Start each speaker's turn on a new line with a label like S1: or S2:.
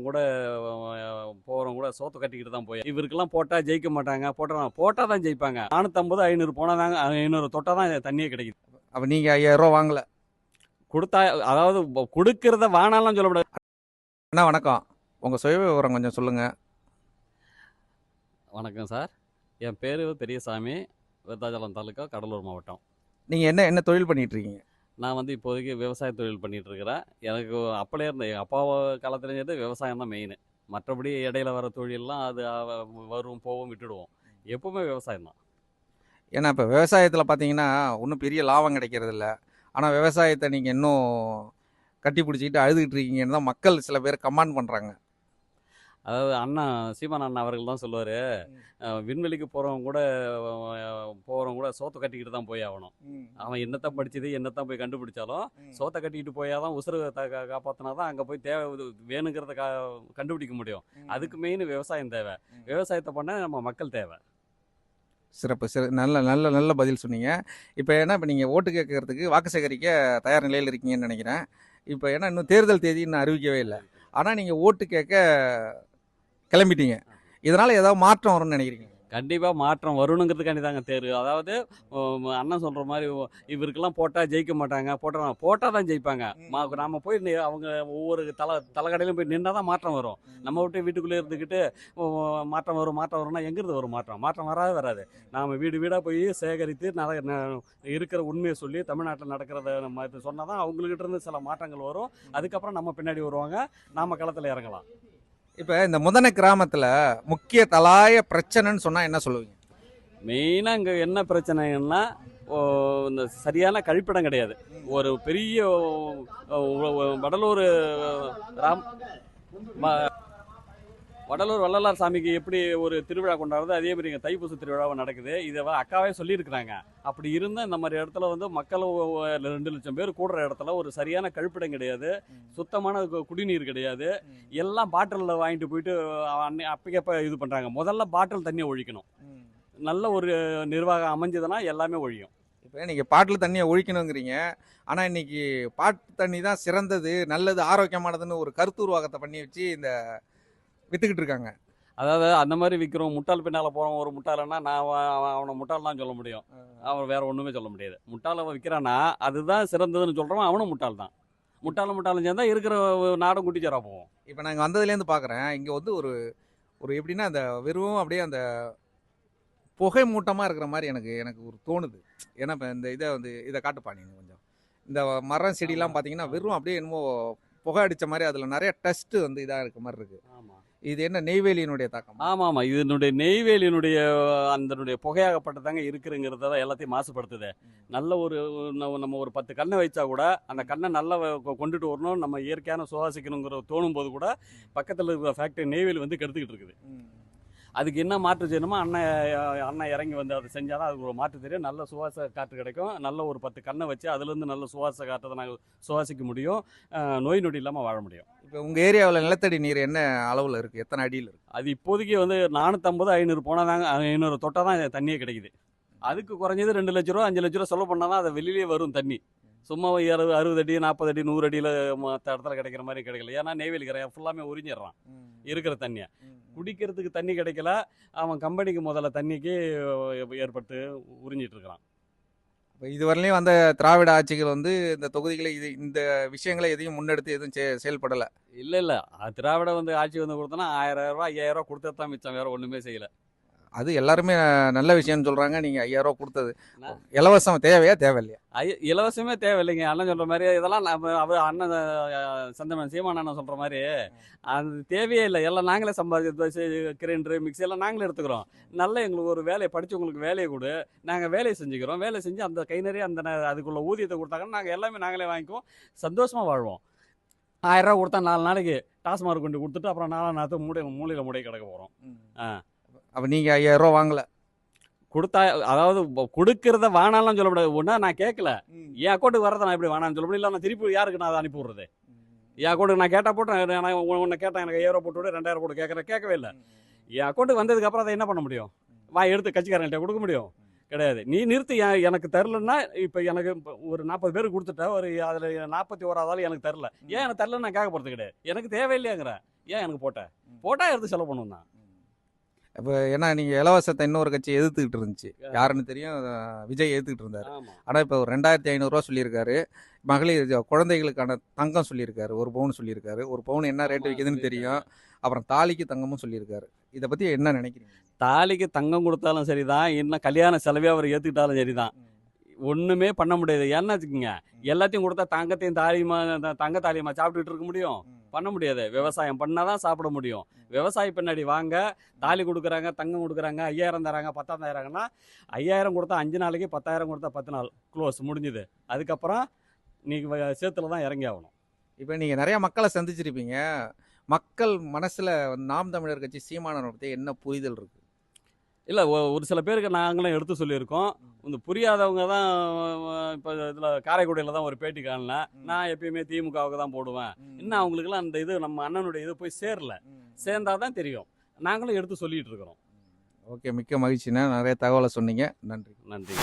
S1: கூட போகிறவங்க கூட சோத்தை கட்டிக்கிட்டு தான் போய் இவருக்கெல்லாம் போட்டால் ஜெயிக்க மாட்டாங்க, போட்டால் தான் ஜெயிப்பாங்க. 450 500 போனால் தாங்க 500 தொட்டால் தான் தண்ணியே கிடைக்குது.
S2: அப்போ நீங்கள் 5000 வாங்கல
S1: கொடுத்தா அதாவது கொடுக்கறத வானாலாம் சொல்லக்கூடாது.
S2: அண்ணா வணக்கம், உங்கள் சுய விவரம் கொஞ்சம் சொல்லுங்கள்.
S1: வணக்கம் சார், என் பேர் பெரியசாமி, விருத்தாச்சலம் தாலுக்கா, கடலூர் மாவட்டம்.
S2: நீங்கள் என்ன தொழில் பண்ணிட்டு இருக்கீங்க?
S1: நான் வந்து இப்போதைக்கு விவசாய தொழில் பண்ணிகிட்டு இருக்கிறேன். எனக்கு அப்பளே இருந்த எங்கள் அப்பா காலத்துலேருந்து விவசாயம் தான் மெயின். மற்றபடி இடையில வர தொழிலெலாம் அது வரும் போகும் விட்டுடுவோம். எப்பவுமே விவசாயம் தான்.
S2: ஏன்னா இப்போ விவசாயத்தில் பார்த்தீங்கன்னா ஒன்றும் பெரிய லாபம் கிடைக்கிறது இல்லை. ஆனால் விவசாயத்தை நீங்கள் இன்னும் கட்டி பிடிச்சிக்கிட்டு அழுதுகிட்டு இருக்கீங்கன்னு தான் மக்கள் சில பேர் கமெண்ட் பண்ணுறாங்க.
S1: அதாவது அண்ணா சீமான் அண்ணா அவர்கள் தான் சொல்லுவார், விண்வெளிக்கு போகிறவங்க கூட சோத்தை கட்டிக்கிட்டு தான் போய் ஆகணும். அவன் என்னத்தான் படிச்சது என்னத்தான் போய் கண்டுபிடிச்சாலும் சோத்தை கட்டிக்கிட்டு போயாதான் உசுறு காப்பாற்றினா தான் அங்கே போய் வேணுங்கிறத கண்டுபிடிக்க முடியும். அதுக்கு மெயின் விவசாயம் தேவை. விவசாயத்தை பண்ண நம்ம மக்கள் தேவை.
S2: சிறப்பு நல்ல நல்ல நல்ல பதில் சொன்னீங்க. இப்போ இப்போ நீங்கள் ஓட்டு கேட்கறதுக்கு வாக்கு சேகரிக்க தயார் நிலையில் இருக்கீங்கன்னு நினைக்கிறேன். இப்போ இன்னும் தேர்தல் தேதி இன்னும் அறிவிக்கவே இல்லை. ஆனால் நீங்கள் ஓட்டு கேட்க கிளம்பிட்டீங்க. இதனால் ஏதாவது மாற்றம் வரும்னு நினைக்கிறீங்க?
S1: கண்டிப்பாக மாற்றம் வரணுங்கிறதுக்காண்டி தாங்க தேர்வு. அதாவது அண்ணன் சொல்கிற மாதிரி இவருக்கெல்லாம் போட்டால் ஜெயிக்க மாட்டாங்க, போட்டால் தான் ஜெயிப்பாங்க. நாம் போய் அவங்க ஒவ்வொரு தலைக்கடையிலும் போய் நின்னா தான் மாற்றம் வரும். நம்ம விட்டு வீட்டுக்குள்ளே இருந்துக்கிட்டு மாற்றம் வரும்னா எங்கேருந்து வரும் மாற்றம் வராது. நாம் வீடு வீடாக போய் சேகரித்து இருக்கிற உண்மையை சொல்லி தமிழ்நாட்டில் நடக்கிறத நம்ம சொன்னால் தான் அவங்கக்கிட்ட இருந்து சில மாற்றங்கள் வரும். அதுக்கப்புறம் நம்ம பின்னாடி வருவாங்க, நாம் களத்தில் இறங்கலாம்.
S2: இப்போ இந்த முதனை கிராமத்தில் முக்கிய தலாய பிரச்சனைன்னு சொன்னால் என்ன சொல்லுவீங்க?
S1: மெயினாக இங்கே என்ன பிரச்சனைன்னா இந்த சரியான கழிப்பிடம் கிடையாது. ஒரு பெரிய வடலூர் வள்ளலார் சாமிக்கு எப்படி ஒரு திருவிழா கொண்டாடுறது, அதே மாதிரி இங்கே தைப்பூச திருவிழாவை நடக்குது. இதை அக்காவே சொல்லியிருக்கிறாங்க. அப்படி இருந்தால் இந்த மாதிரி இடத்துல வந்து மக்கள் 2 லட்சம் பேர் கூடுற இடத்துல ஒரு சரியான கழிப்பிடம் கிடையாது, சுத்தமான குடிநீர் கிடையாது. எல்லாம் பாட்டிலில் வாங்கிட்டு போயிட்டு அப்பக்கப்போ இது பண்ணுறாங்க. முதல்ல பாட்டில் தண்ணியை ஒழிக்கணும். நல்ல ஒரு நிர்வாகம் அமைஞ்சதுன்னா எல்லாமே ஒழியும்.
S2: இப்போ நீங்கள் பாட்டில் தண்ணியை ஒழிக்கணுங்கிறீங்க. ஆனால் இன்னைக்கு பாட்டு தண்ணி தான் சிறந்தது, நல்லது, ஆரோக்கியமானதுன்னு ஒரு கருத்துருவாக்கத்தை பண்ணி வச்சு இந்த வித்துக்கிட்டு இருக்காங்க.
S1: அதாவது அந்த மாதிரி விற்கிறோம். முட்டாள் பின்னால் போகிறோம். ஒரு முட்டாளன்னா நான் அவனை முட்டாள் தான் சொல்ல முடியும், அவன் வேற ஒன்றுமே சொல்ல முடியாது. முட்டாளை விற்கிறான்னா அதுதான் சிறந்ததுன்னு சொல்கிறோம், அவனும் முட்டாள் தான். முட்டாளும் சேர்ந்தா இருக்கிற நாடும் குட்டிச்சரா போவோம்.
S2: இப்போ நாங்கள் வந்ததுலேருந்து பார்க்குறேன், இங்கே வந்து ஒரு எப்படின்னா அந்த வெறும் அப்படியே அந்த புகை மூட்டமாக இருக்கிற மாதிரி எனக்கு ஒரு தோணுது. ஏன்னா இப்போ இந்த இதை காட்டுப்பா நீங்கள் கொஞ்சம். இந்த மரம் செடியெலாம் பார்த்தீங்கன்னா வெறும் அப்படியே என்னமோ புகை அடித்த மாதிரி அதில் நிறைய டஸ்ட்டு இதாக இருக்க மாதிரி இருக்குது.
S1: ஆமாம்,
S2: இது என்ன நெய்வேலியினுடைய தாக்கம்?
S1: ஆமாம், இதனுடைய நெய்வேலியினுடைய அந்த புகையாகப்பட்டதாங்க இருக்குங்கிறத தான் எல்லாத்தையும் மாசுபடுத்துது. நல்ல நம்ம ஒரு 10 கண்ணை வைச்சா கூட அந்த கண்ணை நல்லா கொண்டுட்டு வரணும், நம்ம இயற்கையான சுவாசிக்கணுங்கிற தோணும் போது கூட பக்கத்தில் இருக்கிற ஃபேக்டரி நெய்வேலி கெடுத்துக்கிட்டு இருக்குது. அதுக்கு என்ன மாற்று செய்யணுமோ அண்ணன் இறங்கி அதை செஞ்சால் தான் அதுக்கு ஒரு மாற்று தெரியும். நல்ல சுவாச காற்று கிடைக்கும். நல்ல ஒரு 10 கண்ணை வச்சு அதுலேருந்து நல்ல சுவாச காற்றை நாங்கள் சுவாசிக்க முடியும், நோய் நொடி இல்லாமல் வாழ முடியும்.
S2: இப்போ உங்கள் ஏரியாவில் நிலத்தடி நீர் என்ன அளவில் இருக்குது, எத்தனை அடியில் இருக்குது?
S1: அது இப்போதைக்கு 450 500 போனால் தாங்க 500 தொட்டால் தான் தண்ணியே கிடைக்குது. அதுக்கு குறைஞ்சது 2 லட்ச ரூபா 5 லட்ச ரூபா செலவு பண்ணால் தான் அதை வெளியிலே வரும் தண்ணி. சும்மா 60 அடி 40 அடி 100 அடியில் மற்ற இடத்துல கிடைக்கிற மாதிரி கிடைக்கல. ஏன்னா நெய்வேலிக்காரன் ஃபுல்லாமே உறிஞ்சிடுறான் இருக்கிற தண்ணியை. குடிக்கிறதுக்கு தண்ணி கிடைக்கல, அவன் கம்பெனிக்கு முதல்ல தண்ணிக்கு ஏற்பட்டு உறிஞ்சிட்டு இருக்கிறான்.
S2: இப்போ இதுவரையிலையும் வந்த திராவிட ஆட்சிகள் இந்த தொகுதிகளை இந்த விஷயங்களை எதையும் முன்னெடுத்து எதுவும் செயல்படலை.
S1: இல்லை, திராவிட ஆட்சி கொடுத்தோன்னா 1000 ரூபா 5000 ரூபா கொடுத்தா தான் மிச்சம், வேற ஒன்றுமே செய்யலை.
S2: அது எல்லாருமே நல்ல விஷயம்னு சொல்கிறாங்க. நீங்கள் 5000 ரூபா கொடுத்தது இலவசம் தேவையா தேவையில்லையா?
S1: இலவசமே தேவையில்லைங்க. அண்ணன் சொல்கிற மாதிரி இதெல்லாம் அவர் அண்ணன் சந்தமன் சீமான் அண்ணன் சொல்கிற மாதிரி அது தேவையே இல்லை. எல்லாம் நாங்களே சம்பாதிச்சு கிரைண்டரு மிக்சி எல்லாம் நாங்களே எடுத்துக்கிறோம். நல்ல எங்களுக்கு ஒரு வேலையை படித்தவங்களுக்கு வேலையை கொடு, நாங்கள் வேலையை செஞ்சுக்கிறோம். வேலை செஞ்சு அந்த கை நிறைய அதுக்குள்ள ஊதியத்தை கொடுத்தாங்கன்னா நாங்கள் எல்லாமே நாங்களே வாங்கிக்குவோம், சந்தோஷமாக வாழ்வோம். 1000 ரூபா கொடுத்தா 4 நாளைக்கு டாஸ்மார்க் கொண்டு கொடுத்துட்டு அப்புறம் 4 நாற்று மூலையில் மூடை கிடக்க போகிறோம்.
S2: அப்போ நீங்கள் 5000 ரூபா வாங்கலை.
S1: கொடுத்தா அதாவது கொடுக்கறத வானாலாம் சொல்லக்கூடாது. ஒன்றா நான் கேட்கல, என் அக்கௌண்ட்டுக்கு வரதை நான் எப்படி வேணான்னு சொல்ல முடியும். இல்லை நான் திருப்பி யாருக்கு நான் அதை அனுப்பி விட்றது? என் அக்கௌண்ட்டுக்கு நான் கேட்டால் போட்டேன், நான் உன்னை கேட்டேன் எனக்கு 5000 ரூபா போட்டு விட 2000 போட்டு கேட்கவே இல்லை. என் அக்கௌண்ட்டுக்கு வந்ததுக்கப்புறம் அதை என்ன பண்ண முடியும்? எடுத்து கட்சிக்காரன்கிட்ட கொடுக்க முடியும்? கிடையாது. நீ நிறுத்து, எனக்கு தரலன்னா இப்போ எனக்கு ஒரு 40 பேருக்கு கொடுத்துட்டா ஒரு அதில் 41வது ஆள் எனக்கு தரல, ஏன் எனக்கு தரலன்னு நான் கேட்க போகிறது கிடையாது. எனக்கு தேவையில்லையாங்கிற ஏன் எனக்கு போட்டால் எடுத்து செலவு பண்ணுவோம் தான்.
S2: இப்போ ஏன்னா நீங்கள் இலவசத்தை இன்னொரு கட்சி எதிர்த்துக்கிட்டு இருந்துச்சு, யாருன்னு தெரியும், விஜய் எதிர்த்துக்கிட்டு இருந்தார்.
S1: ஆமாம்.
S2: ஆனால் இப்போ ஒரு 2500 சொல்லியிருக்காரு. மகளிர் குழந்தைகளுக்கான தங்கம் சொல்லியிருக்காரு, 1 பவுன் சொல்லியிருக்காரு. 1 பவுன் என்ன ரேட்டு விற்குதுன்னு தெரியும். அப்புறம் தாலிக்கு தங்கமும் சொல்லியிருக்காரு. இதை பற்றி என்ன நினைக்கிறீங்க?
S1: தாலிக்கு தங்கம் கொடுத்தாலும் சரிதான், இன்னும் கல்யாண செலவே அவர் ஏற்றுக்கிட்டாலும் சரிதான், ஒன்றுமே பண்ண முடியாது. ஏன்னா வச்சுக்கோங்க, எல்லாத்தையும் கொடுத்தா தங்கத்தையும் தங்க தாலியமா சாப்பிட்டுட்டு இருக்க முடியும்? பண்ண முடியாது. விவசாயம் பண்ணாதான் சாப்பிட முடியும். விவசாயி பின்னாடி வாங்க, தாலி கொடுக்குறாங்க, தங்கம் கொடுக்குறாங்க, 5000 தராங்க, 10,000 தராங்கன்னா 5000 கொடுத்தா 5 நாளைக்கு, 10,000 கொடுத்தா 10 நாள், க்ளோஸ், முடிஞ்சுது. அதுக்கப்புறம் நீங்கள் சேத்துல தான் இறங்கி ஆகணும்.
S2: இப்போ நீங்கள் நிறையா மக்களை சந்திச்சிருப்பீங்க. மக்கள் மனசில் நாம் தமிழர் கட்சி சீமானவரை பற்றி என்ன புரிதல் இருக்குது?
S1: இல்லை, ஒரு சில பேருக்கு நாங்களும் எடுத்து சொல்லியிருக்கோம். இந்த புரியாதவங்க தான் இப்போ இதில் காரைக்குடியில் தான் ஒரு பேட்டி காணல, நான் எப்பயுமே திமுகவுக்கு தான் போடுவேன். இன்னும் அவங்களுக்குலாம் அந்த இது நம்ம அண்ணனுடைய இது போய் சேர்ந்தாதான் தெரியும். நாங்களும் எடுத்து சொல்லிட்டு இருக்கிறோம்.
S2: ஓகே, மிக்க மகிழ்ச்சிண்ணா. நிறைய தகவலை சொன்னீங்க. நன்றி.
S1: நன்றி.